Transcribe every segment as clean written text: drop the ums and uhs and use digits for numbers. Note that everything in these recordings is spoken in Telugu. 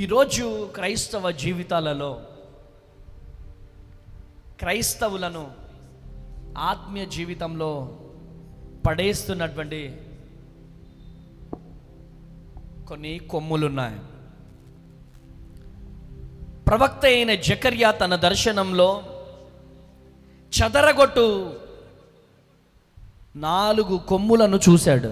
ఈరోజు క్రైస్తవ జీవితాలలో క్రైస్తవులను ఆత్మీయ జీవితంలో పడేస్తున్నటువంటి కొన్ని కొమ్ములున్నాయి. ప్రవక్త అయిన జకర్యా తన దర్శనంలో చెదరగొట్టు 4 కొమ్ములను చూశాడు.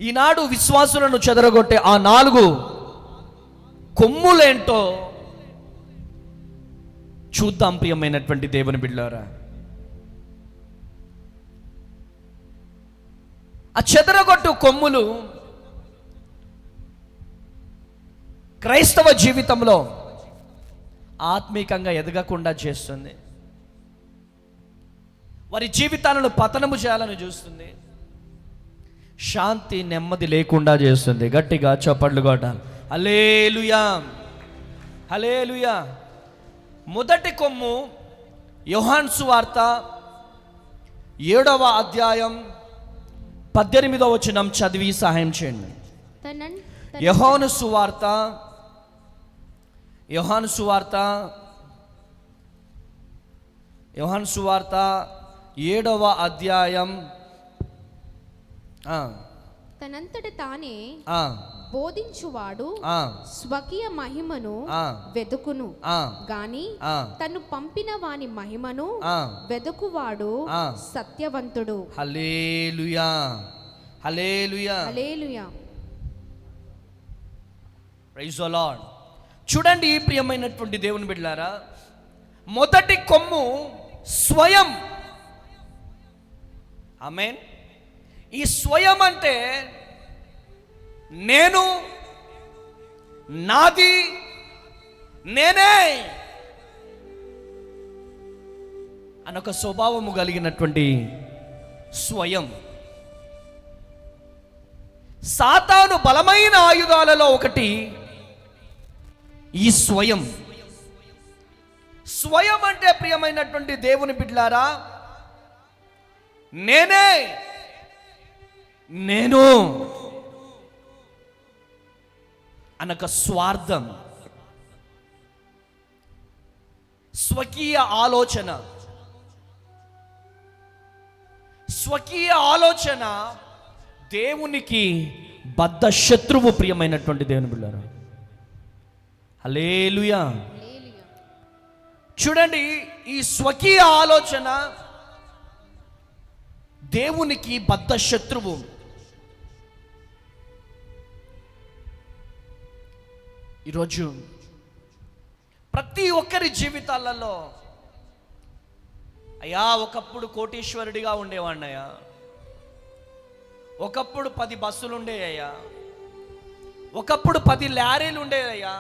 ఈనాడు విశ్వాసులను చెదరగొట్టే ఆ 4 కొమ్ములేంటో చూద్దాం ప్రియమైనటువంటి దేవుని బిడ్డలారా. ఆ చెదరగొట్టు కొమ్ములు క్రైస్తవ జీవితంలో ఆత్మీకంగా ఎదగకుండా చేస్తుంది, వారి జీవితాలను పతనము చేయాలని చూస్తుంది, శాంతి నెమ్మది లేకుండా చేస్తుంది. గట్టిగా చప్పట్లు కొట్టాలి. హల్లెలూయా, హల్లెలూయా. మొదటి కొమ్ము యోహాను సువార్త 7వ అధ్యాయం 18వ వచనం చదివి సహాయం చేయండి. యోహాను సువార్త 7వ అధ్యాయం తనంతట తానే బోధించువాడు స్వకీయ మహిమను వెదుకును గాని తను పంపిన వాని మహిమను వెదుకువాడు సత్యవంతుడు. Hallelujah, hallelujah, hallelujah. Praise the Lord. చూడండి ప్రియమైనటువంటి దేవుని బిడ్డలారా, మొదటి కొమ్ము స్వయం. ఆమేన్. ఈ స్వయం అంటే నేను, నాది, నేనే అనొక స్వభావము కలిగినటువంటి స్వయం. సాతాను బలమైన ఆయుధాలలో ఒకటి ఈ స్వయం. స్వయం అంటే ప్రియమైనటువంటి దేవుని బిడ్డలారా, నేనే, నేను అనొక స్వార్థం, స్వకీయ ఆలోచన. స్వకీయ ఆలోచన దేవునికి బద్ధ శత్రువు ప్రియమైనటువంటి దేవుని బిడ్డలారా. హల్లెలూయా. చూడండి, ఈ స్వకీయ ఆలోచన దేవునికి బద్ధ శత్రువు. ఈరోజు ప్రతి ఒక్కరి జీవితాలలో అయ్యా ఒకప్పుడు కోటీశ్వరుడిగా ఉండేవాడినయ్యా, ఒకప్పుడు 10 బస్సులు ఉండేయ్యా, ఒకప్పుడు 10 లారీలు ఉండేవయ్యా,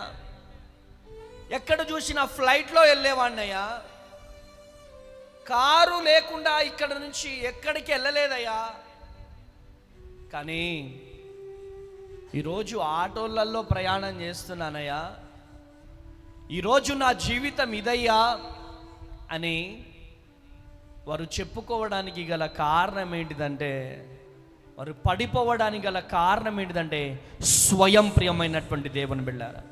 ఎక్కడ చూసినా ఫ్లైట్లో వెళ్ళేవాడినయ్యా, కారు లేకుండా ఇక్కడ నుంచి ఎక్కడికి వెళ్ళలేదయ్యా. కానీ ఈరోజు ఆటోలలో ప్రయాణం చేస్తున్నానయ్యా, ఈరోజు నా జీవితం ఇదయ్యా అని వారు చెప్పుకోవడానికి గల కారణం ఏంటిదంటే, వారు పడిపోవడానికి గల కారణం ఏంటిదంటే స్వయం. ప్రియమైనటువంటి దేవుని బిడ్డలారా,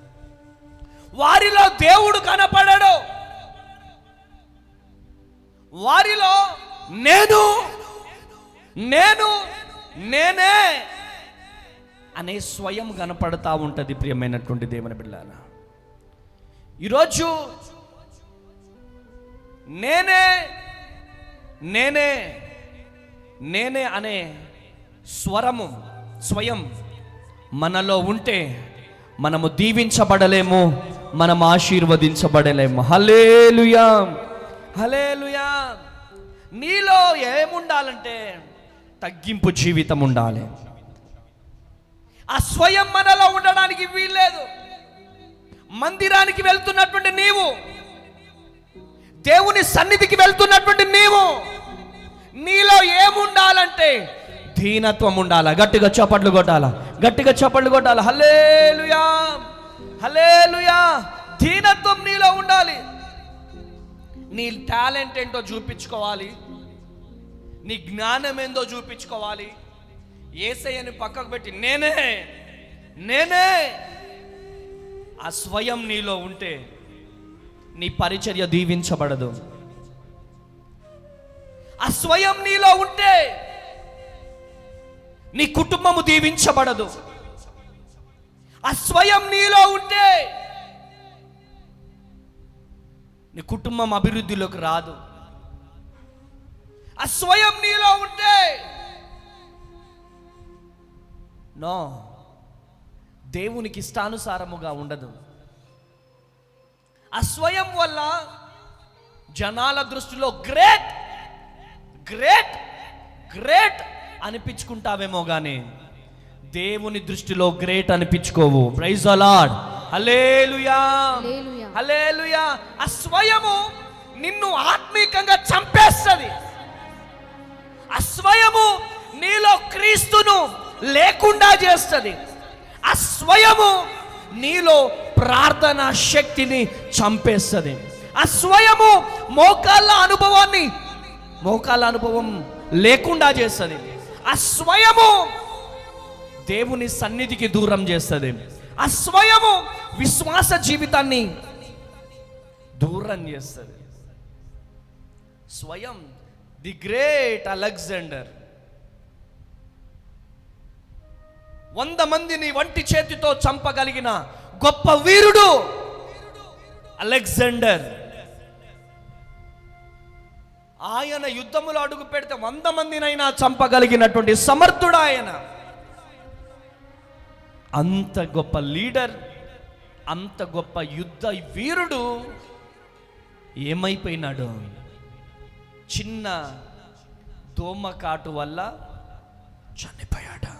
వారిలో దేవుడు కనపడడు. వారిలో నేను, నేను, నేనే అనే స్వయం కనపడతా ఉంటుంది. ప్రియమైనటువంటి దేవుని బిడ్డలారా, ఈరోజు నేనే, నేనే, నేనే అనే స్వరము, స్వయం మనలో ఉంటే మనము దీవించబడలేము, మనం ఆశీర్వదించబడలేము. హల్లెలూయా, హల్లెలూయా. నీలో ఏముండాలంటే తగ్గింపు జీవితం ఉండాలి. ఆ స్వయం మనలో ఉండడానికి వీల్లేదు. మందిరానికి వెళ్తున్నటువంటి నీవు, దేవుని సన్నిధికి వెళ్తున్నటువంటి నీవు, నీలో ఏముండాలంటే దీనత్వం ఉండాలి. గట్టిగా చప్పట్లు కొట్టాలా, గట్టిగా చప్పట్లు కొట్టాలి. హల్లెలూయా, హల్లెలూయా. దీనత్వం నీలో ఉండాలి. నీ టాలెంట్ ఏంటో చూపించుకోవాలి, నీ జ్ఞానం ఏందో చూపించుకోవాలి, యేసయ్యని పక్కకు పెట్టి నేనే ఆ స్వయం నీలో ఉంటే నీ పరిచర్య దీవించబడదు. ఆ స్వయం నీలో ఉంటే నీ కుటుంబము దీవించబడదు. ఆ స్వయం నీలో ఉంటే నీ కుటుంబం అభివృద్ధిలోకి రాదు. ఆ స్వయం నీలో ఉంటే నో, దేవునికి ఇష్టానుసారముగా ఉండదు. ఆ స్వయం వల్ల జనాల దృష్టిలో గ్రేట్ గ్రేట్ గ్రేట్ అనిపించుకుంటావేమో కానీ దేవుని దృష్టిలో గ్రేట్ అనిపించుకోవు. Praise the lord. Hallelujah hallelujah. ఆ స్వయము నిన్ను ఆత్మీకంగా చంపేస్తుంది. ఆ స్వయము నీలో క్రీస్తును లేకుండా చేస్తుంది. ఆ స్వయము నీలో ప్రార్థన శక్తిని చంపేస్తుంది. ఆ స్వయము మోకాళ్ళ అనుభవం లేకుండా చేస్తుంది. ఆ స్వయము దేవుని సన్నిధికి దూరం చేస్తుంది. ఆ స్వయము విశ్వాస జీవితాన్ని దూరం చేస్తుంది. స్వయం ది గ్రేట్ అలెగ్జాండర్ 100 మందిని వంటి చేతితో చంపగలిగిన గొప్ప వీరుడు అలెగ్జాండర్. ఆయన యుద్ధములో అడుగు పెడితే 100 మందినైనా చంపగలిగినటువంటి సమర్థుడు ఆయన. అంత గొప్ప లీడర్, అంత గొప్ప యుద్ధ వీరుడు ఏమైపోయినాడు? చిన్న దోమకాటు వల్ల చనిపోయాడు.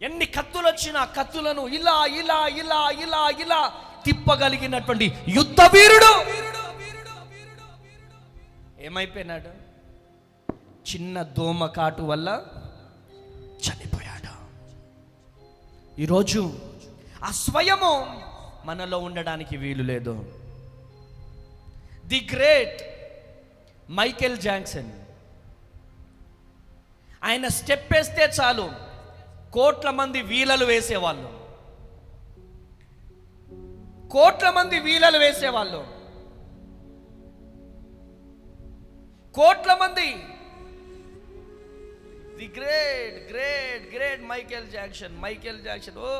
ఎన్ని కత్తులు వచ్చినా కత్తులను ఇలా ఇలా ఇలా ఇలా ఇలా తిప్పగలిగినటువంటి యుద్ధ వీరుడు ఏమైపోయినాడు? చిన్న దోమకాటు వల్ల చనిపోయాడు. ఈరోజు ఆ స్వయము మనలో ఉండడానికి వీలు లేదు. ది గ్రేట్ మైకేల్ జాక్సన్, ఆయన స్టెప్ వేస్తే చాలు కోట్ల మంది వీలలు వేసేవాళ్ళు. కోట్ల మంది వీలలు వేసేవాళ్ళు. కోట్ల మంది. The great great great Michael Jackson ఓ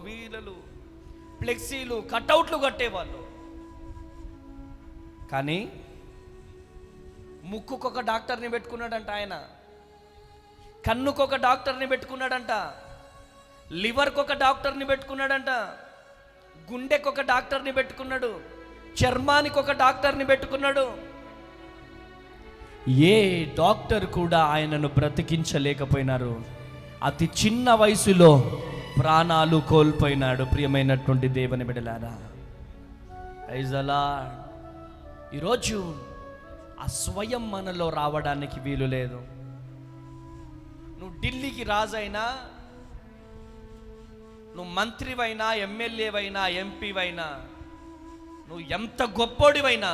వీలలు, ఫ్లెక్సీలు, కట్అవుట్లు కట్టేవాళ్ళు. కానీ ముక్కుకొక డాక్టర్ని పెట్టుకున్నాడంట ఆయన, కన్నుకొక డాక్టర్ని పెట్టుకున్నాడంట, లివర్కొక డాక్టర్ని పెట్టుకున్నాడంట, గుండెకొక డాక్టర్ని పెట్టుకున్నాడు, చర్మానికి ఒక డాక్టర్ని పెట్టుకున్నాడు. ఏ డాక్టర్ కూడా ఆయనను బ్రతికించలేకపోయినారు. అతి చిన్న వయసులో ప్రాణాలు కోల్పోయినాడు. ప్రియమైనటువంటి దేవుని బిడ్డలారా, ప్రైజ్ ది లార్డ్. ఈరోజు ఆ స్వయం మనలో రావడానికి వీలు లేదు. నువ్వు ఢిల్లీకి రాజైనా, నువ్వు మంత్రివైనా, ఎమ్మెల్యేవైనా, ఎంపీవైనా, నువ్వు ఎంత గొప్పోడివైనా,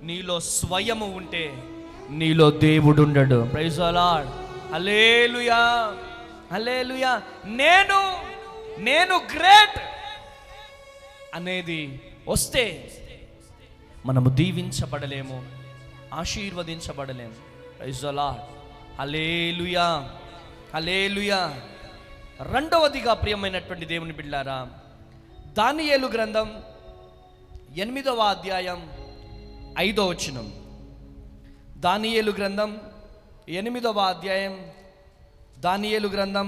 నీలో స్వయము ఉంటే నీలో దేవుడు ఉండడు. Praise the lord. Hallelujah hallelujah. నేను గ్రేట్ అనేది వస్తే మనము దీవించబడలేము, ఆశీర్వదించబడలేము. Praise the lord. Hallelujah hallelujah. రెండవదిగా ప్రియమైనటువంటి దేవుని బిడ్డలారా, దానియేలు గ్రంథం 8వ అధ్యాయం 5వ వచనం. దానియేలు గ్రంథం 8వ అధ్యాయం, దానియేలు గ్రంథం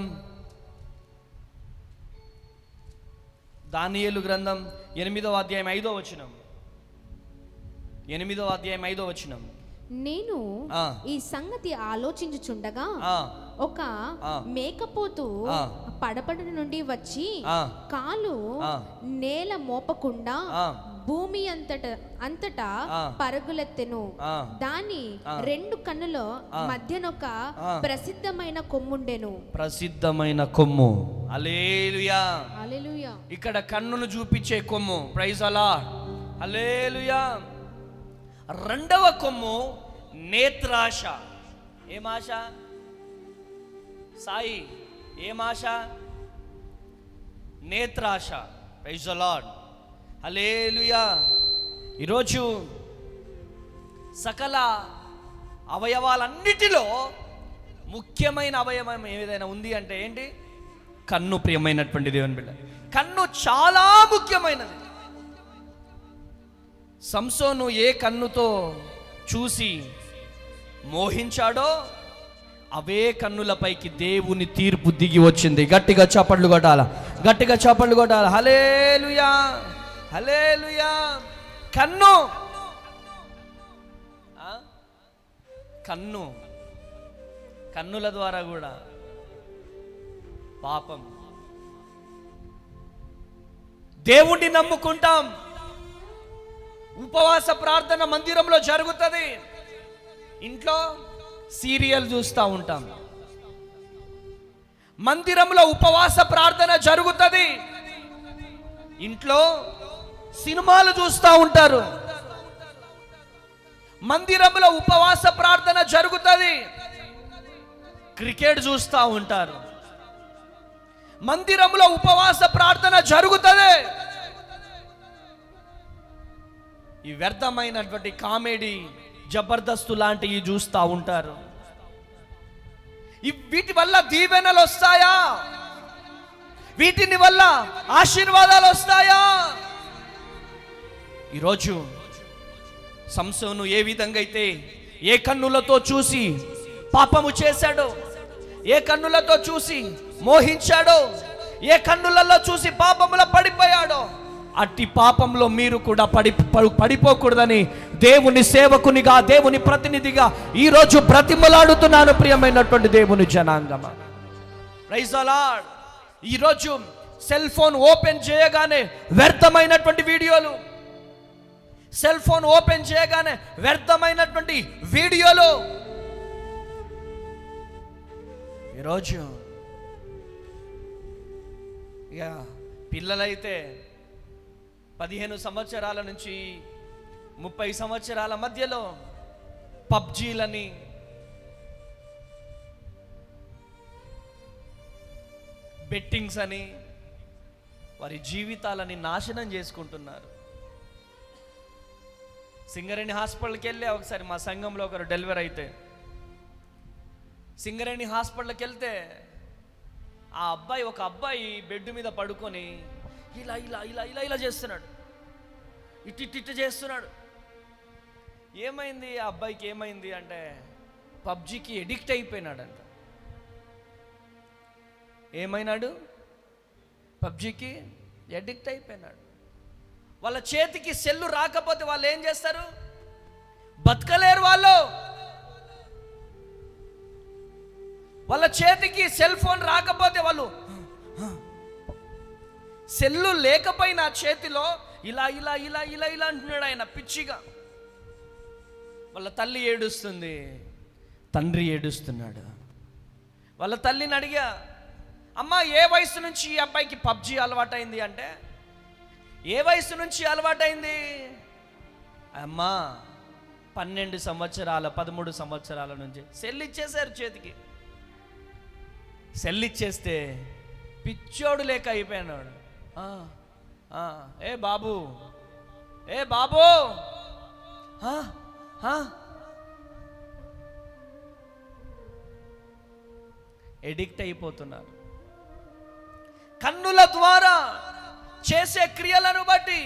8వ అధ్యాయం 5వ వచనం. 8వ అధ్యాయం 5వ వచనం. నేను ఈ సంగతి ఆలోచించుచుండగా ఒక మేకపోతు పడపడి నుండి వచ్చి కాలు నేల మోపకుండా భూమి అంతటా పరుగులెత్తెను. దాని 2 కన్నుల మధ్యనొక ప్రసిద్ధమైన కొమ్ముండెను. ప్రసిద్ధమైన కొమ్ము. హల్లెలూయా హల్లెలూయా. ఇక్కడ కన్నును చూపించే కొమ్ము. Praise the lord. హల్లెలూయా. రెండవ కొమ్ము నేత్రాశ. ఏం ఆశ? సాయి ఏం ఆశ? నేత్రాశ. Praise the lord, hallelujah. ఈరోజు సకల అవయవాలన్నిటిలో ముఖ్యమైన అవయవం ఏదైనా ఉంది అంటే ఏంటి? కన్ను. ప్రియమైనటువంటి దేవుని బిడ్డ, కన్ను చాలా ముఖ్యమైనది. సంసోను ఏ కన్నుతో చూసి మోహించాడో అవే కన్నులపైకి దేవుని తీర్పు దిగి వచ్చింది. గట్టిగా చప్పట్లు కొట్టాల, గట్టిగా చప్పట్లు కొట్టాల. హల్లెలూయా, హల్లెలూయా. కన్ను, కన్ను, కన్నుల ద్వారా కూడా పాపం. దేవుణ్ణి నమ్ముకుంటాం, ఉపవాస ప్రార్థన మందిరంలో జరుగుతుంది, ఇంట్లో సీరియల్ చూస్తూ ఉంటాం. మందిరంలో ఉపవాస ప్రార్థన జరుగుతుంది, ఇంట్లో సినిమాలు చూస్తూ ఉంటారు. మందిరంలో ఉపవాస ప్రార్థన జరుగుతుంది, క్రికెట్ చూస్తూ ఉంటారు. మందిరంలో ఉపవాస ప్రార్థన జరుగుతుంది, ఈ వ్యర్థమైనటువంటి కామెడీ, జబర్దస్త్ లాంటివి చూస్తూ ఉంటారు. వీటి వల్ల దీవెనలు వస్తాయా? వీటిని వల్ల ఆశీర్వాదాలు వస్తాయా? ఈరోజు సంసోను ఏ విధంగా అయితే ఏ కన్నులతో చూసి పాపము చేశాడో, ఏ కన్నులతో చూసి మోహించాడో, ఏ కన్నులలో చూసి పాపములో పడిపోయాడో, అట్టి పాపంలో మీరు కూడా పడిపోకూడదని దేవుని సేవకునిగా, దేవుని ప్రతినిధిగా ఈరోజు బ్రతిమలాడుతున్నాను. ప్రియమైనటువంటి దేవుని జనాంగమా, ప్రైజ్ ది లార్డ్. ఈరోజు సెల్ ఫోన్ ఓపెన్ చేయగానే వ్యర్థమైనటువంటి వీడియోలు, సెల్ ఫోన్ ఓపెన్ చేయగానే వ్యర్థమైనటువంటి వీడియోలు. ఈరోజు ఇక పిల్లలైతే 15 సంవత్సరాల నుంచి 30 సంవత్సరాల మధ్యలో పబ్జీలని, బెట్టింగ్స్ అని వారి జీవితాలని నాశనం చేసుకుంటున్నారు. సింగరేణి హాస్పిటల్కి వెళ్ళి ఒకసారి మా సంఘంలో ఒకరు డెలివరీ అయితే, సింగరేణి హాస్పిటల్కి వెళ్తే ఒక అబ్బాయి బెడ్ మీద పడుకొని ఇలా ఇలా ఇలా ఇలా ఇలా చేస్తున్నాడు, ఇటు చేస్తున్నాడు. ఏమైంది ఆ అబ్బాయికి? ఏమైంది అంటే పబ్జీకి ఎడిక్ట్ అయిపోయినాడంట. ఏమైనాడు? పబ్జీకి ఎడిక్ట్ అయిపోయినాడు. వాళ్ళ చేతికి సెల్లు రాకపోతే వాళ్ళు ఏం చేస్తారు? బతకలేరు వాళ్ళు. వాళ్ళ చేతికి సెల్ ఫోన్ రాకపోతే వాళ్ళు, సెల్లు లేకపోయినా చేతిలో ఇలా ఇలా ఇలా ఇలా ఇలా అంటున్నాడు ఆయన పిచ్చిగా. వాళ్ళ తల్లి ఏడుస్తుంది, తండ్రి ఏడుస్తున్నాడు. వాళ్ళ తల్లిని అడిగా, అమ్మ ఏ వయసు నుంచి ఈ అబ్బాయికి పబ్జీ అలవాటైంది అంటే, ఏ వయసు నుంచి అలవాటైంది? అమ్మా 12 సంవత్సరాల 13 సంవత్సరాల నుంచి సెల్ ఇచ్చేశారు చేతికి. సెల్ ఇచ్చేస్తే పిచ్చోడు లేక అయిపోయినాడు. ఏ బాబు, ఏ బాబు, ఎడిక్ట్ అయిపోతున్నారు. కన్నుల ద్వారా చేసే క్రియలను బట్టి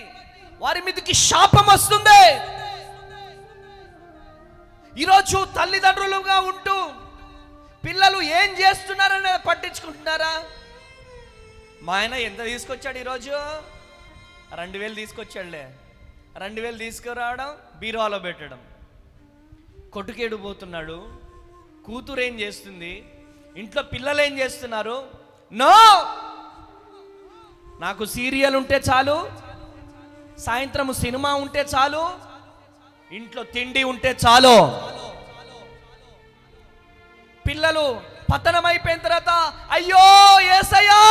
వారి మీదకి శాపం వస్తుంది. ఈరోజు తల్లిదండ్రులుగా ఉంటూ పిల్లలు ఏం చేస్తున్నారనేది పట్టించుకుంటున్నారా? మా ఆయన ఎంత తీసుకొచ్చాడు ఈరోజు? 2000 తీసుకొచ్చాడులే. 2000 తీసుకురావడం, బీరువాలో పెట్టడం. కొట్టుకేడు పోతున్నాడు, కూతురు ఏం చేస్తుంది, ఇంట్లో పిల్లలు ఏం చేస్తున్నారు? నో, నాకు సీరియల్ ఉంటే చాలు, సాయంత్రం సినిమా ఉంటే చాలు, ఇంట్లో తిండి ఉంటే చాలు. పిల్లలు పతనమైపోయిన తర్వాత అయ్యో యేసయ్యా,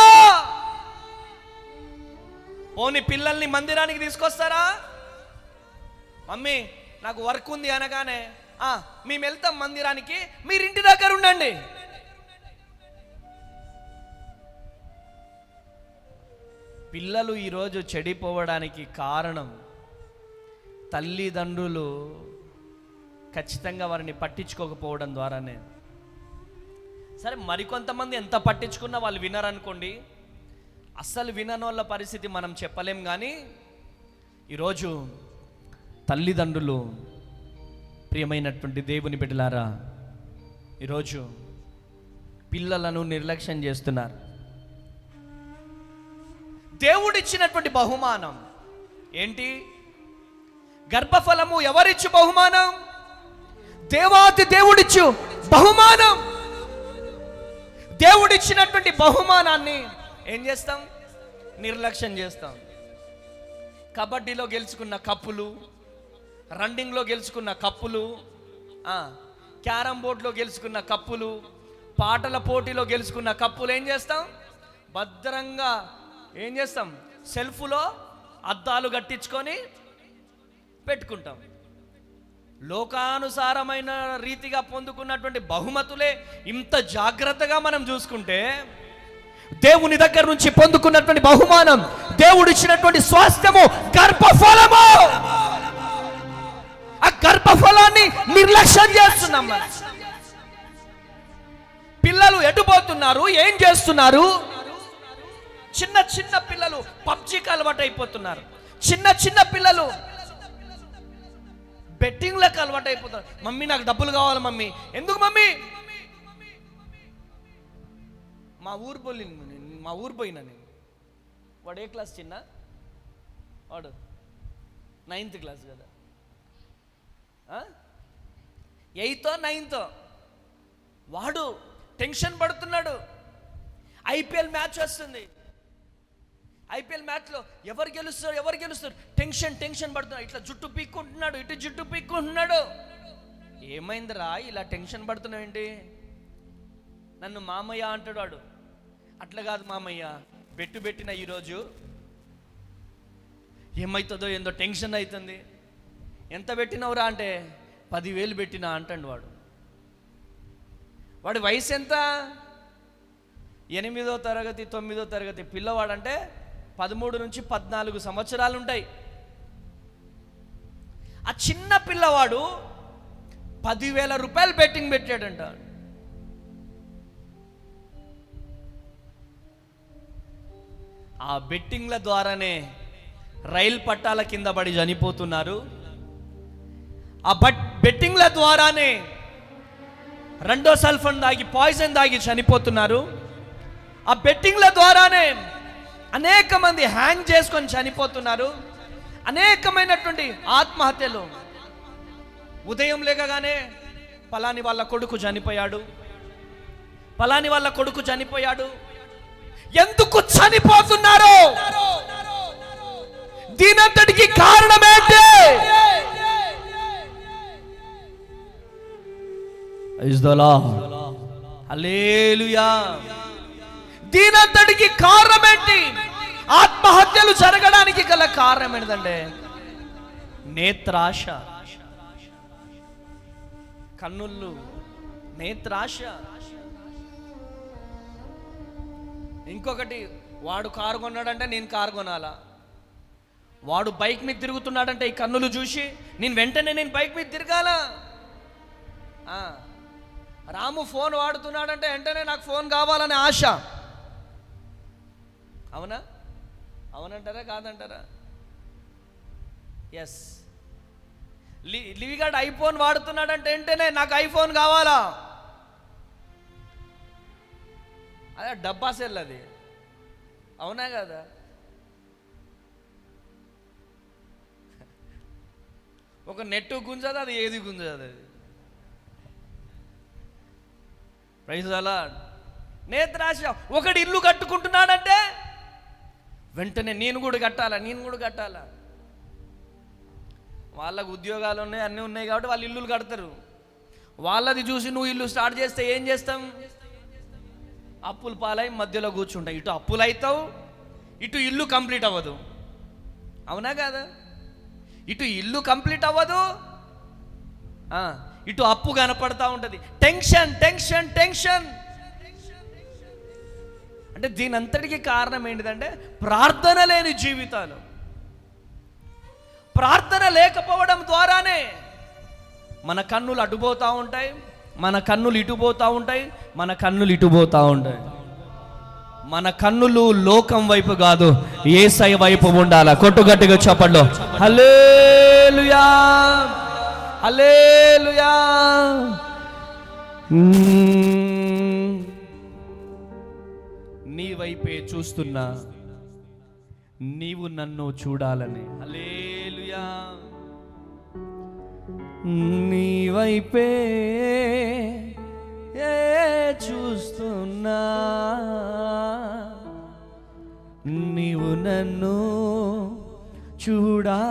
పోనీ పిల్లల్ని మందిరానికి తీసుకొస్తారా? మమ్మీ నాకు వర్క్ ఉంది అనగానే మేము వెళ్తాం మందిరానికి, మీరు ఇంటి దగ్గర ఉండండి. పిల్లలు ఈరోజు చెడిపోవడానికి కారణం తల్లిదండ్రులు ఖచ్చితంగా వారిని పట్టించుకోకపోవడం ద్వారానే. సరే, మరికొంతమంది ఎంత పట్టించుకున్నా వాళ్ళు వినరనుకోండి, అస్సలు వినని వాళ్ళ పరిస్థితి మనం చెప్పలేం. కానీ ఈరోజు తల్లిదండ్రులు, ప్రియమైనటువంటి దేవుని బిడ్డలారా, ఈరోజు పిల్లలను నిర్లక్ష్యం చేస్తున్నారు. దేవుడిచ్చినటువంటి బహుమానం ఏంటి? గర్భఫలము ఎవరిచ్చు బహుమానం? దేవాది దేవుడిచ్చు బహుమానం. దేవుడిచ్చినటువంటి బహుమానాన్ని ఏం చేస్తాం? నిర్లక్ష్యం చేస్తాం. కబడ్డీలో గెలుచుకున్న కప్పులు, రన్నింగ్లో గెలుచుకున్న కప్పులు, క్యారమ్ బోర్డ్లో గెలుచుకున్న కప్పులు, పాటల పోటీలో గెలుచుకున్న కప్పులు ఏం చేస్తాం? భద్రంగా ఏం చేస్తాం? సెల్ఫ్లో అద్దాలు కట్టించుకొని పెట్టుకుంటాం. లోకానుసారమైన రీతిగా పొందుకున్నటువంటి బహుమతులే ఇంత జాగ్రత్తగా మనం చూసుకుంటే, దేవుని దగ్గర నుంచి పొందుకున్నటువంటి బహుమానం, దేవుడిచ్చినటువంటి స్వాస్థ్యము గర్భఫలము, ఆ గర్భఫలాన్ని నిర్లక్ష్యం చేస్తున్నాం. పిల్లలు ఎటుపోతున్నారు? ఏం చేస్తున్నారు? చిన్న చిన్న పిల్లలు పబ్జికి అలవాటు అయిపోతున్నారు. చిన్న చిన్న పిల్లలు బెట్టింగ్లకు అలవాటు అయిపోతారు. మమ్మీ నాకు డబ్బులు కావాలి మమ్మీ. ఎందుకు మమ్మీ? మా ఊరు పోయినా నేను. వాడు ఏ క్లాస్? చిన్న వాడు 9th క్లాస్ కదా, 8th 9th. వాడు టెన్షన్ పడుతున్నాడు. ఐపీఎల్ మ్యాచ్ వస్తుంది. ఐపీఎల్ మ్యాచ్లో ఎవరు గెలుస్తారు టెన్షన్ పడుతున్నాడు. ఇట్లా జుట్టు పీక్కుంటున్నాడు, ఇటు జుట్టు పీక్కుంటున్నాడు. ఏమైందిరా ఇలా టెన్షన్ పడుతున్నావు ఏంటి? నన్ను మామయ్య అంటాడు వాడు. అట్లా కాదు మామయ్య, పెట్టిన ఈరోజు ఏమవుతుందో ఏందో టెన్షన్ అవుతుంది. ఎంత పెట్టినవురా అంటే 10,000 పెట్టినా అంటాడు వాడు. వాడి వయసు ఎంత? 8వ తరగతి 9వ తరగతి పిల్లవాడంటే 13 నుంచి 14 సంవత్సరాలు ఉంటాయి. ఆ చిన్న పిల్లవాడు 10,000 రూపాయలు బెట్టింగ్ పెట్టాడంట. ఆ బెట్టింగ్ల ద్వారానే రైలు పట్టాల కింద పడి చనిపోతున్నారు. ఆ బెట్టింగ్ల ద్వారానే రెండో సల్ఫన్ దాగి, పాయిజన్ దాగి చనిపోతున్నారు. ఆ బెట్టింగ్ల ద్వారానే అనేక మంది హ్యాంగ్ చేసుకొని చనిపోతున్నారు. అనేకమైనటువంటి ఆత్మహత్యలు. ఉదయం లేకగానే పలాని వాళ్ళ కొడుకు చనిపోయాడు. ఎందుకు చనిపోతున్నారు? దీనంతటికి కారణమేంటి? హల్లెలూయా. దీనంతటికి కారణమేంటి? ఆత్మహత్యలు జరగడానికి గల కారణం ఏంటంటే నేత్రాశ. కన్నుళ్ళు, నేత్రాశ. ఇంకొకటి, వాడు కారు కొన్నాడంటే నేను కారు కొనాలా. వాడు బైక్ మీద తిరుగుతున్నాడంటే ఈ కన్నులు చూసి నేను బైక్ మీద తిరగాల. రాము ఫోన్ వాడుతున్నాడంటే వెంటనే నాకు ఫోన్ కావాలనే ఆశ. అవునంటారా కాదంటారా? ఎస్. లివిగాడు ఐఫోన్ వాడుతున్నాడంటే వెంటనే నాకు ఐఫోన్ కావాలా. అదే డబ్బా సెల్ అది. అవునా కదా? ఒక నెట్టు గుంజదు, అది ఏది గుంజదు. అది ప్రైజ్ అలా. నేత్రాశ. ఒకటి ఇల్లు కట్టుకుంటున్నాడంటే వెంటనే నేను కూడా కట్టాలా. వాళ్ళకు ఉద్యోగాలు ఉన్నాయి, అన్నీ ఉన్నాయి కాబట్టి వాళ్ళు ఇల్లులు కడతారు. వాళ్ళది చూసి నువ్వు ఇల్లు స్టార్ట్ చేస్తే ఏం చేస్తాం? అప్పులు పాలై మధ్యలో కూర్చుంటాయి. ఇటు అప్పులు అవుతావు, ఇటు ఇల్లు కంప్లీట్ అవ్వదు. అవునా కాదా? ఇటు ఇల్లు కంప్లీట్ అవ్వదు, ఇటు అప్పు కనపడతా ఉంటుంది. టెన్షన్. అంటే దీని అంతటికి కారణం ఏంటిదంటే ప్రార్థన లేని జీవితాలు. ప్రార్థన లేకపోవడం ద్వారానే మన కన్నులు అటుపోతూ ఉంటాయి, మన కన్నులు ఇటుపోతూ ఉంటాయి, మన కన్నులు ఇటుపోతూ ఉంటాయి. మన కన్నులు లోకం వైపు కాదు, యేసయ్య వైపు ఉండాలి. కొట్టుగట్టిగా చెప్పండి హల్లెలూయా, హల్లెలూయా. నీ వైపే చూస్తున్నా, నీవు నన్ను చూడాలని. హల్లెలూయా. నీ వైపే చూస్తున్నా, నీవు నన్ను చూడాలని.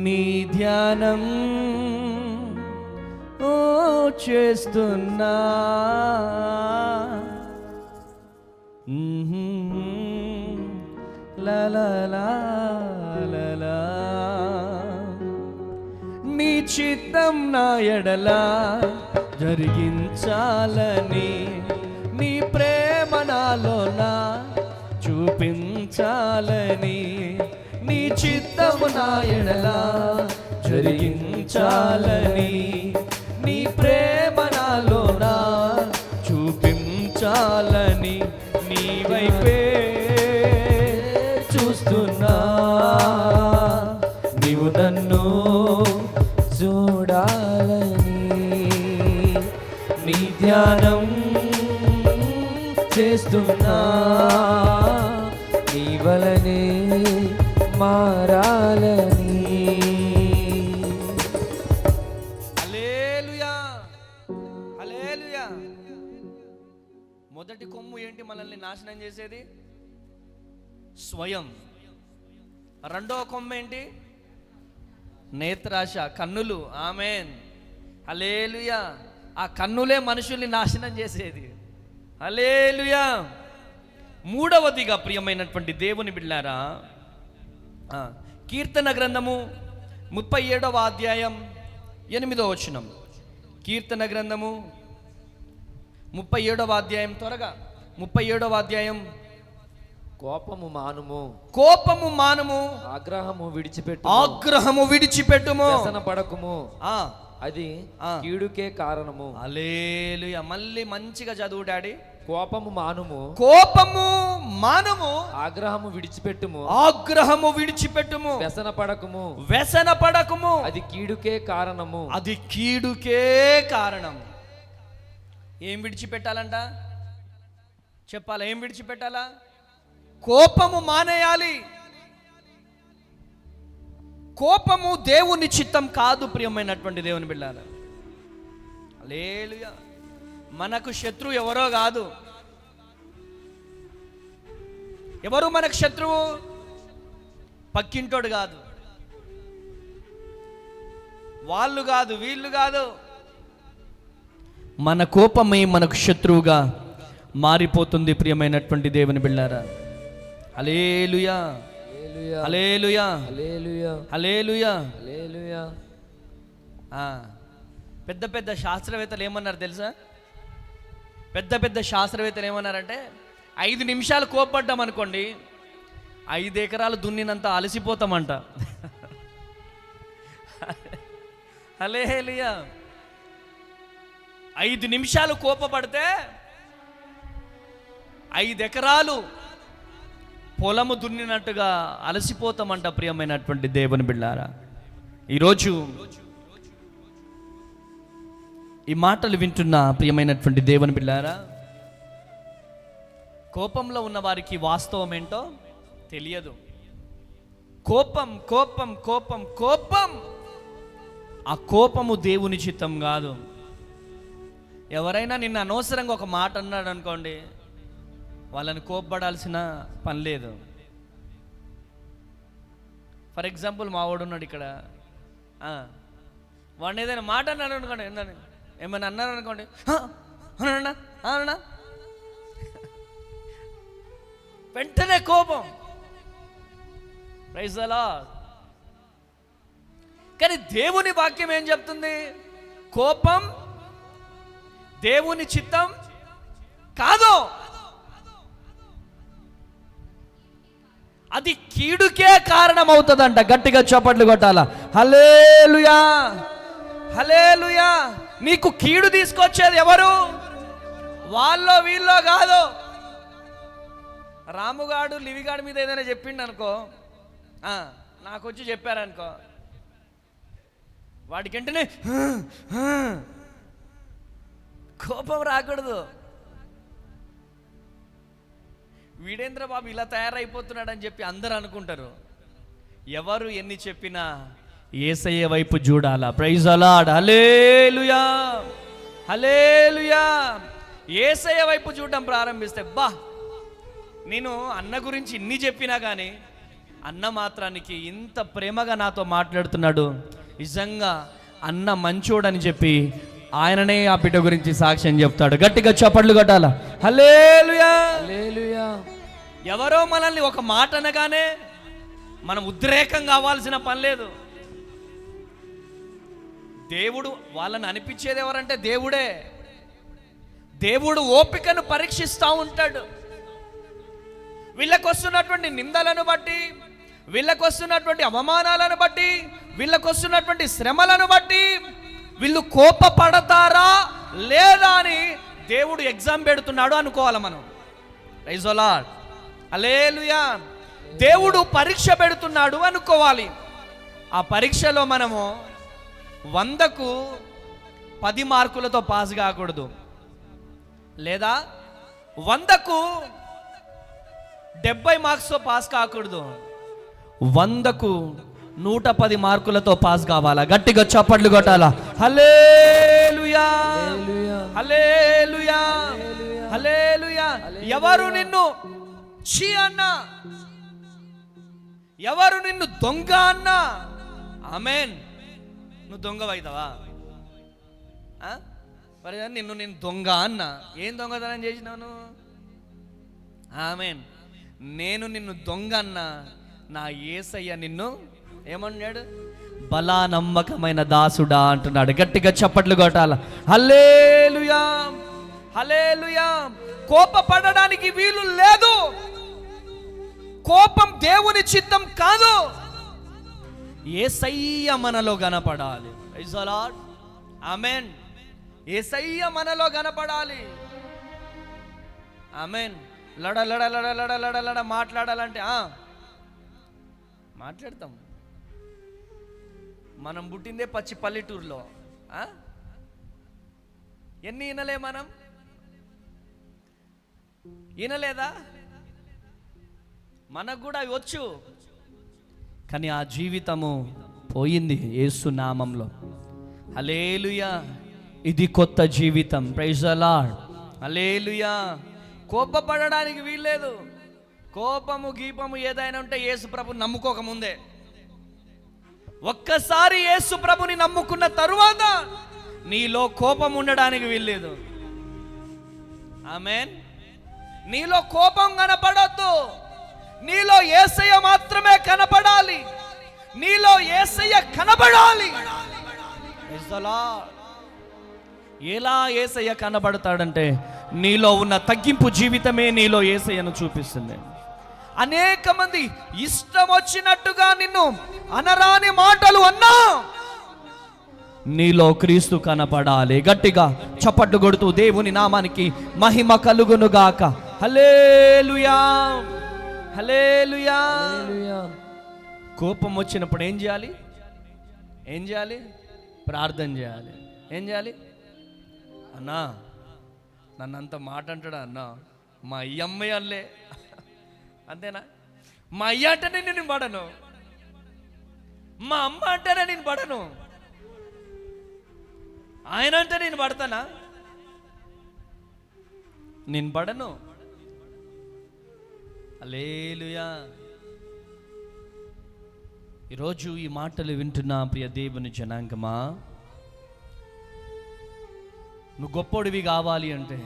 నీ ధ్యానం చేస్తున్నా, లా లా లా లా లా. నీ చిత్తం నా ఎడలా జరిగించాలని, నీ ప్రేమ నాలోనా చూపించాలని. నీ చిత్తము నా ఎడలా జరిగించాలని, నీ ప్రేమ నాలోనా చూపించాలని. నీ వైపే చూస్తున్నా, నీవు నన్ను చూడాలని. నీ ధ్యానం చేస్తున్నా, నీ వలనే మారాలని. హల్లెలూయా, హల్లెలూయా. మొదటి కొమ్ము ఏంటి మనల్ని నాశనం చేసేది? స్వయం. రెండవ కొమ్ము ఏంటి? నేత్రాశ, కన్నులు. ఆమేన్, హల్లెలూయా. ఆ కన్నులే మనుషుల్ని నాశనం చేసేది. హల్లెలూయా. మూడవదిగా ప్రియమైనటువంటి దేవుని బిడ్డలారా, కీర్తన గ్రంథము 37వ అధ్యాయం 8వ వచనం. కీర్తన గ్రంథము 37వ అధ్యాయం, త్వరగా 37వ అధ్యాయం. కోపము మానుము, కోపము మానుము, ఆగ్రహము విడిచిపెట్టు, ఆగ్రహము విడిచిపెట్టుము, వ్యసన పడకుము, అది కీడుకే కారణము. హల్లెలూయా. మళ్ళీ మంచిగా చదువు డాడీ. కోపము మానుము, కోపము మానుము, ఆగ్రహము విడిచిపెట్టుము, ఆగ్రహము విడిచిపెట్టుము, వ్యసన పడకుము, వ్యసన పడకుము, అది కీడుకే కారణము. అది కీడుకే కారణం. ఏం విడిచిపెట్టాలంట? చెప్పాలా? ఏం విడిచిపెట్టాలా? కోపము మానేయాలి. కోపము దేవుని చిత్తం కాదు ప్రియమైనటువంటి దేవుని బిడ్డలారా. హల్లెలూయా. మనకు శత్రువు ఎవరో కాదు. ఎవరు మనకు శత్రువు? పక్కింటోడు కాదు, వాళ్ళు కాదు, వీళ్ళు కాదు. మన కోపమే మనకు శత్రువుగా మారిపోతుంది ప్రియమైనటువంటి దేవుని బిడ్డలారా. హల్లెలూయా, హల్లెలూయా, హల్లెలూయా, హల్లెలూయా, హల్లెలూయా. పెద్ద పెద్ద శాస్త్రవేత్తలు ఏమన్నారు తెలుసా? పెద్ద పెద్ద శాస్త్రవేత్తలు ఏమన్నారంటే 5 నిమిషాలు కోపడ్డాం అనుకోండి, 5 ఎకరాలు దున్నినంత అలసిపోతామంట. హల్లెలూయా. 5 నిమిషాలు కోపపడితే 5 ఎకరాలు పొలము దున్నినట్టుగా అలసిపోతామంట ప్రియమైనటువంటి దేవుని బిడ్డలారా. ఈరోజు ఈ మాటలు వింటున్న ప్రియమైనటువంటి దేవుని బిడ్డలారా, కోపంలో ఉన్న వారికి వాస్తవం ఏంటో తెలియదు. కోపం కోపం కోపం కోపం, ఆ కోపము దేవుని చిత్తం కాదు. ఎవరైనా నిన్ను అనవసరంగా ఒక మాట అన్నాడు అనుకోండి, వాళ్ళని కోప్పడాల్సిన పని లేదు. ఫర్ ఎగ్జాంపుల్ మా వాడు ఉన్నాడు ఇక్కడ, వాడిని ఏదైనా మాట అన్నాడు అనుకోండి, ఏమైనా అన్నారు అనుకోండి, అవునా అవునా, వెంటనే కోపం. Praise the lord. కానీ దేవుని వాక్యం ఏం చెప్తుంది? కోపం దేవుని చిత్తం కాదు. అది కీడుకే కారణమవుతుందంట. గట్టిగా చప్పట్లు కొట్టాల. హల్లెలూయా, హల్లెలూయా. నీకు కీడు తీసుకొచ్చేది ఎవరు? వాళ్ళో వీళ్ళో కాదు. రాముగాడు లివిగాడి మీద ఏదైనా చెప్పిండు అనుకో, నాకు వచ్చి చెప్పారనుకో, వాడికి వెంటనే కోపం రాకూడదు. వీడేంద్ర బాబు ఇలా తయారైపోతున్నాడని చెప్పి అందరూ అనుకుంటారు. ఎవరు ఎన్ని చెప్పినా యేసయ్య వైపు చూడాలా. Praise the lord. Hallelujah, hallelujah. Yesayya వైపు చూడడం ప్రారంభిస్తే, బా నేను అన్న గురించి ఇన్ని చెప్పినా కానీ అన్న మాత్రానికి ఇంత ప్రేమగా నాతో మాట్లాడుతున్నాడు, నిజంగా అన్న మంచోడని చెప్పి ఆయననే ఆ బిడ్డ గురించి సాక్ష్యం చెప్తాడు. గట్టిగా చప్పట్లు కొట్టాల. హల్లెలూయా, హల్లెలూయా. ఎవరో మనల్ని ఒక మాట అనగానే మనం ఉద్రేకం కావాల్సిన పని లేదు. దేవుడు వాళ్ళని అనిపించేది ఎవరంటే దేవుడే. దేవుడు ఓపికను పరీక్షిస్తూ ఉంటాడు. వీళ్ళకు వస్తున్నటువంటి నిందలను బట్టి, వీళ్ళకు వస్తున్నటువంటి అవమానాలను బట్టి, వీళ్ళకు వస్తున్నటువంటి శ్రమలను బట్టి వీళ్ళు కోపపడతారా లేదా అని దేవుడు ఎగ్జామ్ పెడుతున్నాడు అనుకోవాలి మనం. Praise the lord. హల్లెలూయా. దేవుడు పరీక్ష పెడుతున్నాడు అనుకోవాలి. ఆ పరీక్షలో మనము 100కు 10 మార్కులతో పాస్ కాకూడదు, లేదా 100కు 70 మార్క్స్తో పాస్ కాకూడదు. 100కు 110 మార్కులతో పాస్ కావాలా. గట్టిగా చప్పట్లు కొట్టాలా. హల్లెలూయా, హల్లెలూయా, హల్లెలూయా. ఎవరు నిన్ను ఛీ అన్నా, ఎవరు నిన్ను దొంగ అన్నా, ఆమేన్, నువ్వు దొంగవైతావా? మరి నిన్ను నేను దొంగ అన్నా, ఏం దొంగతనం చేసినావు నువ్వు? ఆమేన్. నేను నిన్ను దొంగ అన్నా, నా యేసయ్య నిన్ను ఏమన్నాడు? బలా నమ్మకమైన దాసుడా అంటున్నాడు. గట్టిగా చప్పట్లు కొట్టాల. హల్లెలూయా, హల్లెలూయా. కోపపడడానికి వీలు లేదు. కోపం దేవుని చిత్తం కాదు. యేసయ్య మనలో కనపడాలి. Praise the lord. Amen. Yesayya మనలో కనపడాలి. ఆమేన్. లడ లడ లడ లడ లడ లడ మాట్లాడాలంటే మాట్లాడతాం. మనం పుట్టిందే పచ్చి పల్లెటూరులో. ఎన్ని వినలే మనం? వినలేదా? మనకు కూడా అవి వచ్చు, కానీ ఆ జీవితము పోయింది యేసు నామంలో. హల్లెలూయా. ఇది కొత్త జీవితం. Praise the lord. హల్లెలూయా. కోపపడడానికి వీల్లేదు. కోపము గీపము ఏదైనా ఉంటే యేసు ప్రభు నమ్ముకోకముందే. ఒక్కసారి యేసు ప్రభుని నమ్ముకున్న తరువాత నీలో కోపం ఉండడానికి వీల్లేదు. ఆమేన్. నీలో కోపం కనపడొద్దు. నీలో యేసయ్య మాత్రమే కనపడాలి. నీలో యేసయ్య కనపడాలి. ఎలా యేసయ్య కనబడతాడంటే, నీలో ఉన్న తగ్గింపు జీవితమే నీలో యేసయ్యను చూపిస్తుంది. అనేక మంది ఇష్టం వచ్చినట్టుగా నిన్ను అనరాని మాటలు అన్నా, నీలో క్రీస్తు కనపడాలి. గట్టిగా చప్పట్లు కొడుతూ దేవుని నామానికి మహిమ కలుగును గాక. హల్లెలూయా, హల్లెలూయా. కోపం వచ్చినప్పుడు ఏం చేయాలి? ఏం చేయాలి? ప్రార్థన చేయాలి. ఏం చేయాలి? అన్నా నన్నంత మాట అంటాడా అన్నా? మా అయ్యమ్మ అల్లే, అంతేనా? మా అయ్య అంటేనే నేను పడను, మా అమ్మ అంటేనే నేను పడను, ఆయన అంటే నేను పడతానా? నేను పడను. హల్లెలూయా. ఈరోజు ఈ మాటలు వింటున్నా ప్రియ దేవుని జనాంగమా, నువ్వు గొప్పోడివి కావాలి అంటే,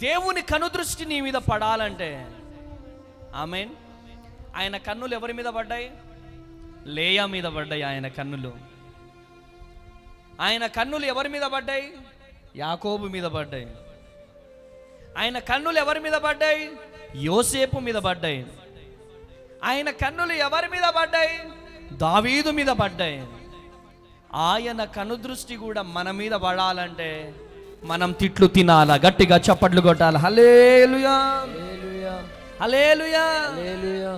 దేవుని కనుదృష్టి నీ మీద పడాలంటే, ఆమేన్. ఆయన కన్నులు ఎవరి మీద పడ్డాయి? లేయా మీద పడ్డాయి ఆయన కన్నులు. ఆయన కన్నులు ఎవరి మీద పడ్డాయి? యాకోబు మీద పడ్డాయి. ఆయన కన్నులు ఎవరి మీద పడ్డాయి? యోసేపు మీద పడ్డాయి. ఆయన కన్నులు ఎవరి మీద పడ్డాయి? దావీదు మీద పడ్డాయి. ఆయన కనుదృష్టి కూడా మన మీద పడాలంటే మనం తిట్లు తినాలా, గట్టిగా చప్పట్లు కొట్టాలి. హల్లెలూయా, హల్లెలూయా, హల్లెలూయా. హల్లెలూయా.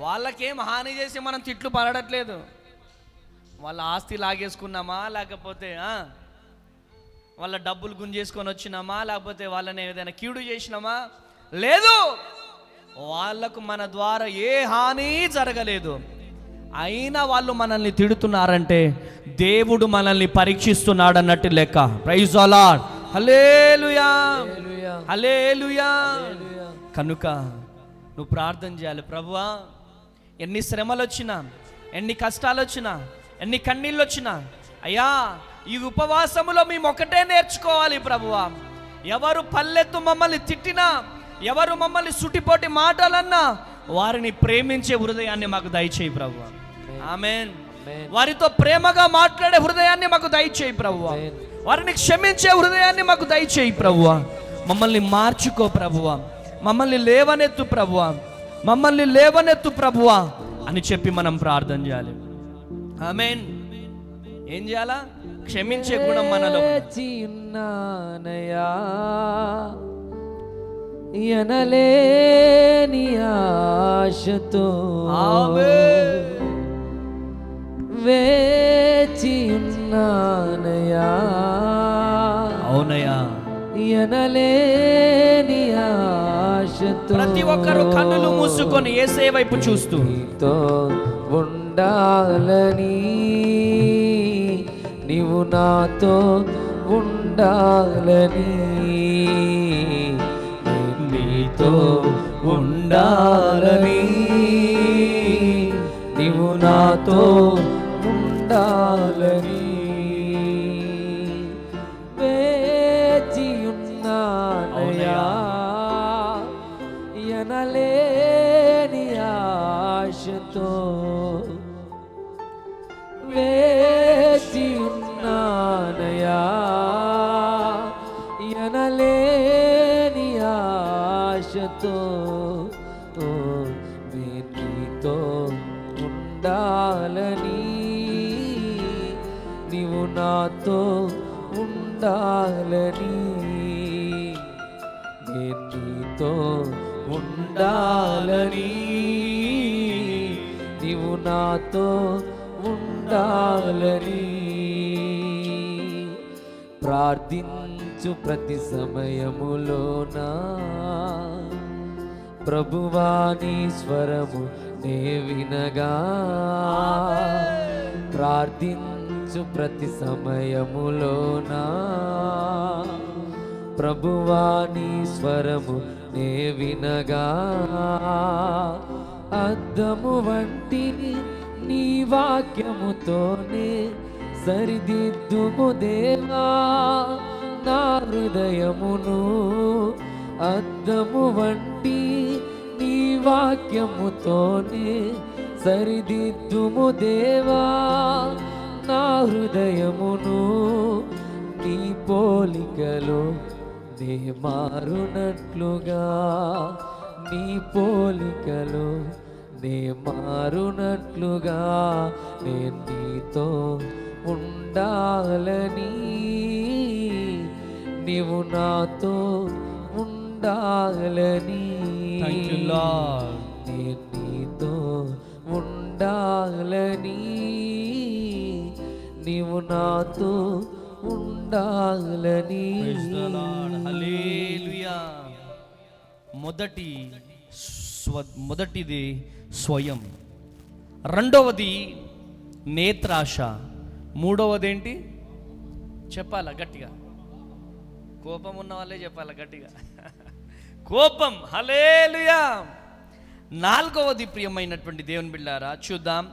వాళ్ళకేం హాని చేసి మనం తిట్లు పడట్లేదు. వాళ్ళ ఆస్తి లాగేసుకున్నామా, లేకపోతే వాళ్ళ డబ్బులు గుంజేసుకొని వచ్చినామా, లేకపోతే వాళ్ళని ఏదైనా కీడు చేసినామా? లేదు, వాళ్ళకు మన ద్వారా ఏ హాని జరగలేదు. అయినా వాళ్ళు మనల్ని తిడుతున్నారంటే దేవుడు మనల్ని పరీక్షిస్తున్నాడు అన్నట్టు లెక్క. Praise the lord. Hallelujah, hallelujah, hallelujah. Hallelujah. కనుక నువ్వు ప్రార్థన చేయాలి. ప్రభువా, ఎన్ని శ్రమలు వచ్చినా, ఎన్ని కష్టాలు వచ్చినా, ఎన్ని కన్నీళ్ళు వచ్చినా, అయ్యా ఈ ఉపవాసములో మేము ఒకటే నేర్చుకోవాలి ప్రభువా. ఎవరు పల్లెత్తు మమ్మల్ని తిట్టినా, ఎవరు మమ్మల్ని సుటిపోటి మాటలన్నా వారిని ప్రేమించే హృదయాన్ని మాకు దయచేయి ప్రభువా. ఆమేన్. వారితో ప్రేమగా మాట్లాడే హృదయాన్ని మాకు దయచేయి ప్రభువా. వారిని క్షమించే హృదయాన్ని మాకు దయచేయి ప్రభువా. మమ్మల్ని మార్చుకో ప్రభువా. మమ్మల్ని లేవనెత్తు ప్రభువా. మమ్మల్ని లేవనెత్తు ప్రభువా అని చెప్పి మనం ప్రార్థన చేయాలి. ఆమేన్. ఏం చేయాలా? క్షమించే గుణం మనలో. వేచియున్నానయ్యా, ఎనలేని ఆశతో. ఆమేన్. వేచియున్నానయ్యా, అవునయ్యా. ఎనలేని ఆశతో. ప్రతి ఒక్కరు కన్నులు మూసుకొని యేసయ్య వైపు చూస్తూ నీతో ఉండాలని, నీవు నాతో ఉండాలని, నీతో ఉండాలని, నీవు నాతో ఉండాలని. వేచియున్నానయ్యా, ఎనలేని ఆశతో. వేచియున్నానయ్యా, ఎనలేని ఆశతో. నీతో ఉండాలని, నీవు నాతో ఉండాలని, నీతో ఉండాలని, నీవు నాతో ఉండాలని. ప్రార్థించు ప్రతి సమయములోనా ప్రభువాని స్వరము నే వినగా. ప్రార్థించు ప్రతి సమయములోనా ప్రభువాని స్వరము నే వినగా. అద్దము వంటి నీ వాక్యముతోనే సరిదిద్దుము దేవా నా హృదయమును. అద్దము వంటి నీ వాక్యముతోనే సరిదిద్దుము దేవా నా హృదయమును. నీ పోలికలో నే మారునట్లుగా, నీ పోలికలో నే మారునట్లుగా, నేను నీతో ఉండాలని, నీవు నాతో ఉండాలని. Thank you, Lord. నేను నీతో ఉండాలని, నీవు నాతో ఉండాలని. Praise the Lord. హల్లెలూయా. మొదటిది స్వయం, రెండవది నేత్రాశ, మూడవది ఏంటి చెప్పాలా గట్టిగా? కోపం ఉన్న వాళ్ళే చెప్పాలా గట్టిగా. కోపం. హల్లెలూయా. నాలుగవది ప్రియమైనటువంటి దేవుని బిడ్డారా చూద్దాం.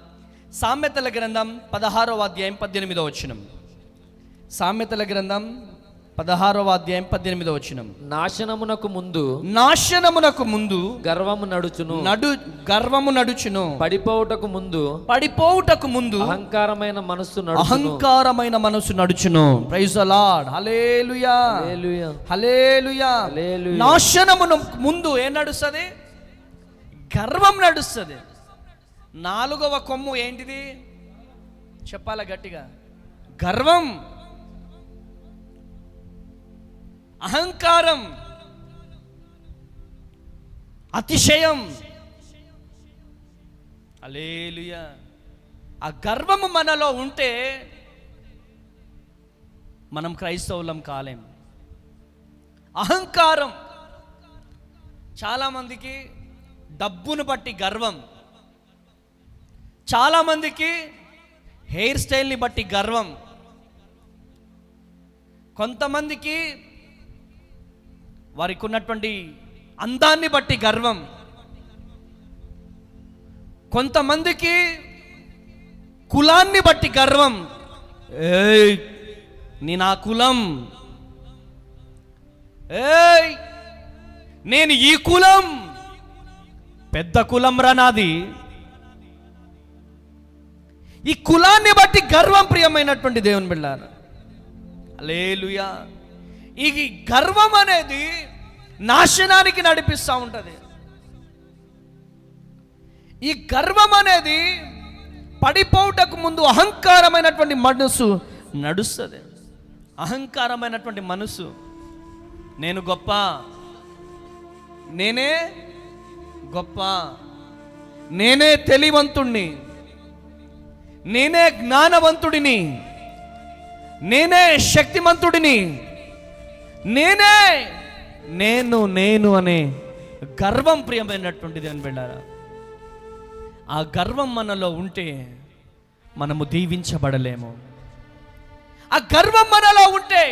సామెతల గ్రంథం 16వ అధ్యాయం 18వ వచనం. సామెతల గ్రంథం 16వ అధ్యాయం 18వ వచనం. నాశనమునకు ముందు గర్వము నడుచును, పడిపోవుటకు ముందు అహంకారమైన మనస్సు నడుచును. Praise the lord. Hallelujah, hallelujah, hallelujah. Hallelujah. నాశనమును ముందు ఏం నడుస్తుంది? గర్వం నడుస్తుంది. 4వ కొమ్ము ఏంటిది చెప్పాల గట్టిగా? గర్వం, అహంకారం, అతిశయం. హల్లెలూయా. ఆ గర్వము మనలో ఉంటే మనం క్రైస్తవులం కాలేం. అహంకారం, చాలామందికి డబ్బును బట్టి గర్వం, చాలామందికి హెయిర్ స్టైల్ని బట్టి గర్వం, కొంతమందికి వారికి ఉన్నటువంటి అందాన్ని బట్టి గర్వం, కొంతమందికి కులాన్ని బట్టి గర్వం. ఏయ్ నీ నా కులం, ఏయ్ నేను ఈ కులం, పెద్ద కులం రా నాది. ఈ కులాన్ని బట్టి గర్వం ప్రియమైనటువంటి దేవుని బిడ్డలారా. హల్లెలూయా. ఈ గర్వం అనేది నాశనానికి నడిపిస్తూ ఉంటుంది. ఈ గర్వం అనేది పడిపోవుటకు ముందు అహంకారమైనటువంటి మనసు నడుస్తుంది. అహంకారమైనటువంటి మనసు, నేను గొప్ప, నేనే గొప్ప, నేనే తెలివంతుణ్ణి, నేనే జ్ఞానవంతుడిని, నేనే శక్తిమంతుడిని, నేను అనే గర్వం ప్రియమైనటువంటిది అని బిడ్డారా. ఆ గర్వం మనలో ఉంటే మనము దీవించబడలేము. ఆ గర్వం మనలో ఉంటే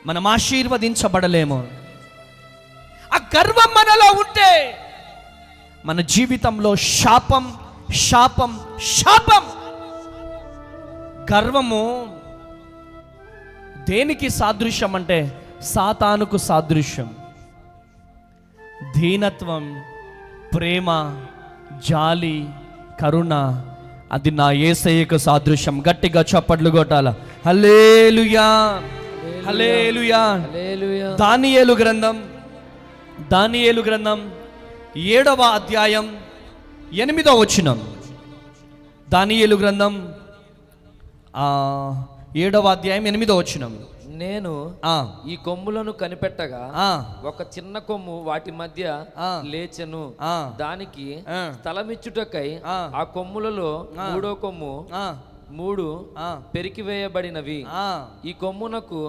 మనం ఆశీర్వదించబడలేము. ఆ గర్వం మనలో ఉంటే మన జీవితంలో శాపం, శాపం, శాపం. గర్వము దేనికి సాదృశ్యం అంటే సాతానుకు సాదృశ్యం. దీనత్వం, ప్రేమ, జాలి, కరుణ అది నా యేసయ్యకు సాదృశ్యం. గట్టిగా చప్పట్లు కొట్టాల. హల్లెలూయా, హల్లెలూయా. దానియేలు గ్రంథం 7వ అధ్యాయం 8వ వచనం. దానియేలు గ్రంథం 7వ అధ్యాయం 8వ వచనం. నేను ఈ కొమ్ములను కనిపెట్టగా ఒక చిన్న కొమ్ము వాటి మధ్య లేచెను. దానికి స్థలమిచ్చుటకై ఆ కొమ్ములలో 3వ కొమ్ము 3 పెరికివేయబడినవి. ఈ కొమ్మునకు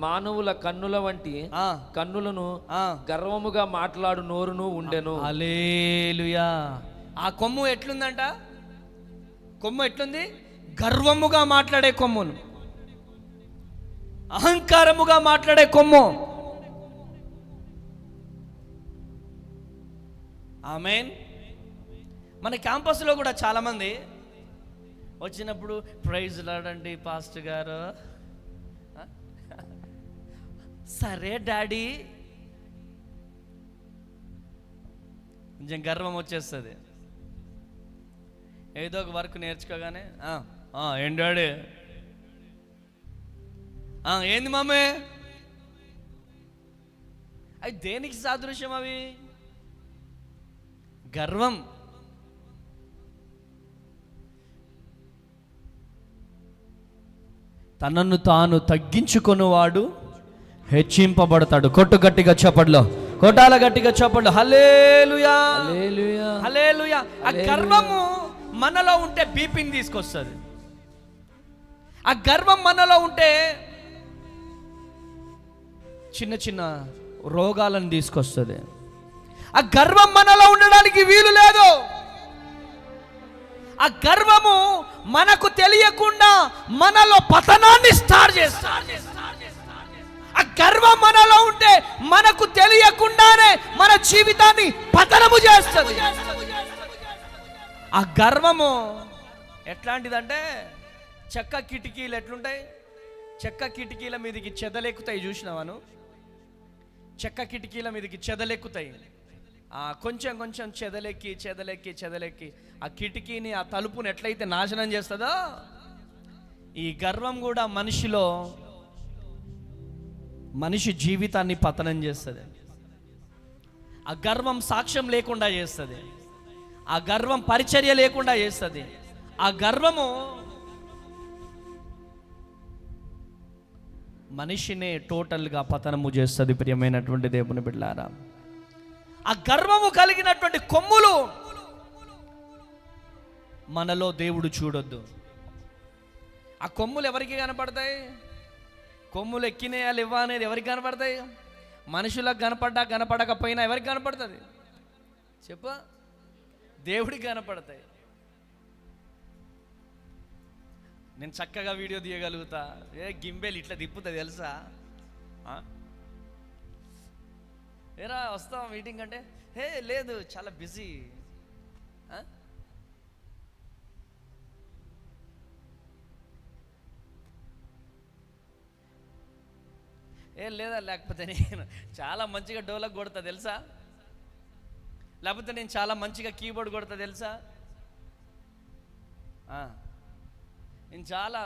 మానవుల కన్నుల వంటి కన్నులను, గర్వముగా మాట్లాడు నోరును ఉండెను. హల్లెలూయా. ఆ కొమ్ము ఎట్లుందంట? కొమ్ము ఎట్లుంది? గర్వముగా మాట్లాడే కొమ్మును, అహంకారముగా మాట్లాడే కొమ్ము. ఆమేన్. మన క్యాంపస్లో కూడా చాలామంది వచ్చినప్పుడు ప్రైజ్ లాడండి పాస్టర్ గారు, సరే డాడీ, కొంచెం గర్వం వచ్చేస్తుంది. ఏదో ఒక వర్క్ నేర్చుకోగానే ఏం డాడీ, ఏంది మమ్మీ, అవి దేనికి సాదృశ్యం? అవి గర్వం. తనను తాను తగ్గించుకొనివాడు హెచ్చింపబడతాడు. కొట్టు గట్టిగా చప్పట్లో, కొట్టాల గట్టిగా చప్పట్లు. హల్లెలూయా, హల్లెలూయా, హల్లెలూయా. ఆ గర్వము మనలో ఉంటే బీపీని తీసుకొస్తుంది. ఆ గర్వం మనలో ఉంటే చిన్న చిన్న రోగాలను తీసుకొస్తుంది. ఆ గర్వం మనలో ఉండడానికి వీలు లేదు. ఆ గర్వము మనకు తెలియకుండా మనలో పతనాన్ని స్టార్ట్ చేస్తుంది. ఆ గర్వం మనలో ఉంటే మనకు తెలియకుండానే మన జీవితాన్ని పతనము చేస్తుంది. ఆ గర్వము ఎట్లాంటిదంటే చెక్క కిటికీలు ఎట్లుంటాయి? చెక్క కిటికీల మీదకి చెదలెక్కుతాయి, చూసినావాను? చెక్క కిటికీల మీదకి చెదలెక్కుతాయి. కొంచెం కొంచెం చెదలెక్కి ఆ కిటికీని, ఆ తలుపుని ఎట్లయితే నాశనం చేస్తుందో, ఈ గర్వం కూడా మనిషి జీవితాన్ని పతనం చేస్తుంది. ఆ గర్వం సాక్ష్యం లేకుండా చేస్తుంది. ఆ గర్వం పరిచర్య లేకుండా చేస్తుంది. ఆ గర్వము మనిషినే టోటల్గా పతనము చేస్తుంది. ప్రియమైనటువంటి దేవుని బిడ్డలారా, ఆ గర్వము కలిగినటువంటి కొమ్ములు మనలో దేవుడు చూడొద్దు. ఆ కొమ్ములు ఎవరికి కనపడతాయి? కొమ్ములు ఎక్కినేయాలి ఇవ్వ అనేది ఎవరికి కనపడతాయి? మనుషులకు కనపడకపోయినా ఎవరికి కనపడుతుంది చెప్ప? దేవుడికి కనపడతాయి. నేను చక్కగా వీడియో తీయగలుగుతా, గింబెల్ ఇట్లా తిప్పుతుంది తెలుసా? ఏరా వస్తావా మీటింగ్ అంటే, లేదు చాలా బిజీ. లేదా, లేకపోతే నేను చాలా మంచిగా డోలక్ కొడతా తెలుసా, లేకపోతే నేను చాలా మంచిగా కీబోర్డ్ కొడతా తెలుసా, నేను చాలా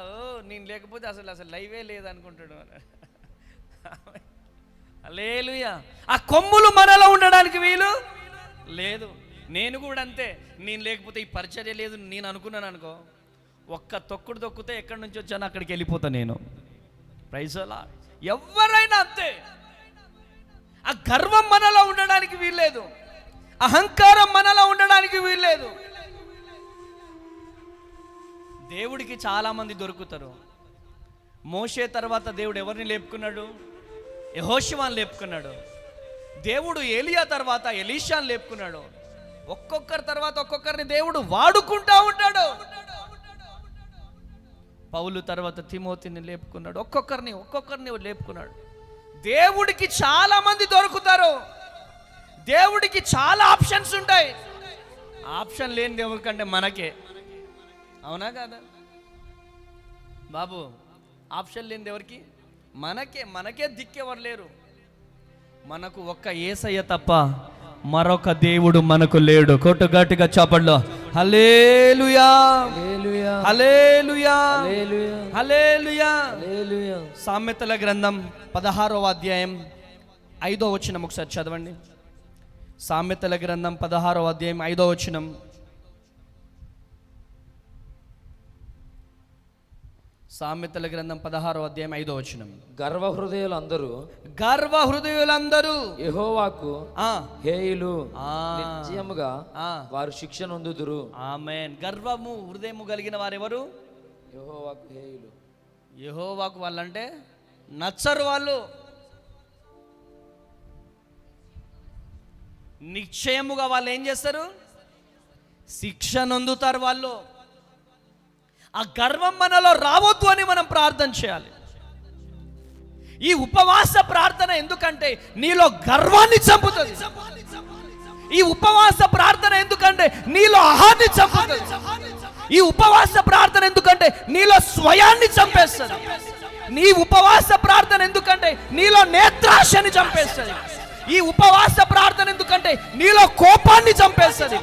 నేను లేకపోతే అసలు లైవే లేదనుకుంటాడు. హల్లెలూయా. ఆ కొమ్ములు మనలో ఉండడానికి వీలు లేదు. నేను కూడా అంతే. నేను లేకపోతే ఈ పరిచర్య లేదు నేను అనుకున్నాను అనుకో, ఒక్క తొక్కుడు తొక్కితే ఎక్కడి నుంచి వచ్చానో అక్కడికి వెళ్ళిపోతా నేను. Praise the lord. ఎవరైనా అంతే. ఆ గర్వం మనలో ఉండడానికి వీల్లేదు. అహంకారం మనలో ఉండడానికి వీల్లేదు. దేవుడికి చాలా మంది దొరుకుతారు. మోషే తర్వాత దేవుడు ఎవరిని లేపుకున్నాడు? యెహోషువని లేపుకున్నాడు. దేవుడు ఏలియా తర్వాత ఎలీషాని లేపుకున్నాడు. ఒక్కొక్కరి తర్వాత ఒక్కొక్కరిని దేవుడు వాడుకుంటా ఉంటాడు. పౌలు తర్వాత తిమోతిని లేపుకున్నాడు. ఒక్కొక్కరిని లేపుకున్నాడు. దేవుడికి చాలా మంది దొరుకుతారు. దేవుడికి చాలా ఆప్షన్స్ ఉంటాయి. ఆప్షన్ లేని దేవుడికంటే మనకే. అవునా కాదా బాబు? ఆప్షన్ లేని ఎవరికి? మనకే దిక్కెవరు లేరు. మనకు ఒక్క యేసయ్య తప్ప మరొక దేవుడు మనకు లేడు. కొట్టు గట్టిగా చప్పట్లో హల్లెలూయా, హల్లెలూయా, హల్లెలూయా. సామెతల గ్రంథం 16వ అధ్యాయం 5వ వచనం ఒకసారి చదవండి. సామెతల గ్రంథం 16వ అధ్యాయం 5వ వచనం. సామెతల గ్రంథం 16వ అధ్యాయం 5వ వచనం. గర్వ హృదయులందరూ యెహోవాకు హేయులు, నిశ్చయముగా వారు శిక్ష నొందుదురు. ఆమేన్. గర్వము హృదయము కలిగిన వారు ఎవరు? యెహోవాకు హేయులు. యెహోవాకు వాళ్ళంటే నచ్చరు. వాళ్ళు నిశ్చయముగా వాళ్ళు ఏం చేస్తారు? శిక్ష నొందుతారు వాళ్ళు. ఆ గర్వం మనలో రావద్దు అని మనం ప్రార్థన చేయాలి. ఈ ఉపవాస ప్రార్థన ఎందుకంటే నీలో గర్వాన్ని చంపుతుంది. ఈ ఉపవాస ప్రార్థన ఎందుకంటే నీలో అహాన్ని చంపుతుంది. ఈ ఉపవాస ప్రార్థన ఎందుకంటే నీలో స్వయాన్ని చంపేస్తుంది. నీ ఉపవాస ప్రార్థన ఎందుకంటే నీలో నేత్రాశని చంపేస్తుంది. ఈ ఉపవాస ప్రార్థన ఎందుకంటే నీలో కోపాన్ని చంపేస్తుంది.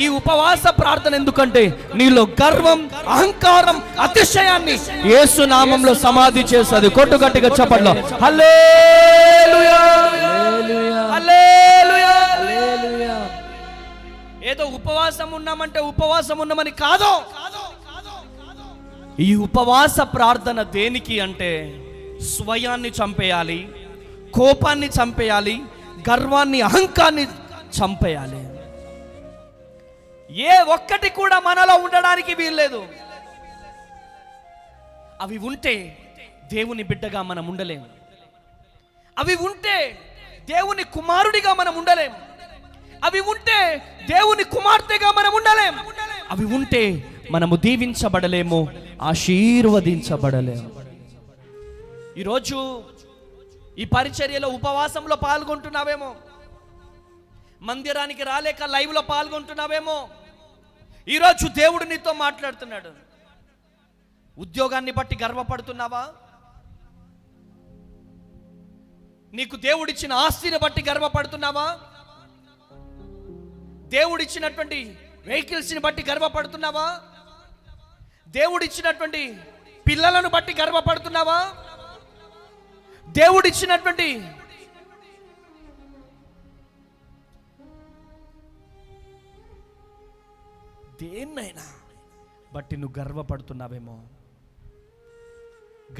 ఈ ఉపవాస ప్రార్థన ఎందుకంటే నీలో గర్వం, అహంకారం, అతిశయాన్ని యేసు నామంలో సమాధి చేస్తుంది. కొట్టుగట్టిగా చప్పట్లో హల్లెలూయా, హల్లెలూయా. ఏదో ఉపవాసం ఉన్నామంటే ఉపవాసం ఉన్నామని కాదు. ఈ ఉపవాస ప్రార్థన దేనికి అంటే స్వయాన్ని చంపేయాలి, కోపాన్ని చంపేయాలి, గర్వాన్ని, అహంకారాన్ని చంపేయాలి. ఏ ఒక్కటి కూడా మనలో ఉండడానికి వీల్లేదు. అవి ఉంటే దేవుని బిడ్డగా మనం ఉండలేము. అవి ఉంటే దేవుని కుమారుడిగా మనం ఉండలేము. అవి ఉంటే దేవుని కుమార్తెగా మనం ఉండలేము. అవి ఉంటే మనము దీవించబడలేము, ఆశీర్వదించబడలేము. ఈరోజు ఈ పరిచర్యలో ఉపవాసంలో పాల్గొంటున్నావేమో, మందిరానికి రాలేక లైవ్లో పాల్గొంటున్నావేమో. ఈరోజు దేవుడు నీతో మాట్లాడుతున్నాడు. ఉద్యోగాన్ని బట్టి గర్వపడుతున్నావా? నీకు దేవుడిచ్చిన ఆస్తిని బట్టి గర్వపడుతున్నావా? దేవుడిచ్చినటువంటి వెహికల్స్ని బట్టి గర్వపడుతున్నావా? దేవుడిచ్చినటువంటి పిల్లలను బట్టి గర్వపడుతున్నావా? దేవుడిచ్చినటువంటి దేన్నైనా బట్టి నువ్వు గర్వపడుతున్నావేమో.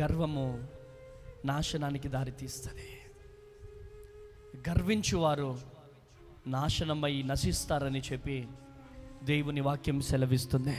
గర్వము నాశనానికి దారితీస్తుంది. గర్వించువారు నాశనమై నశిస్తారని చెప్పి దేవుని వాక్యం సెలవిస్తుంది.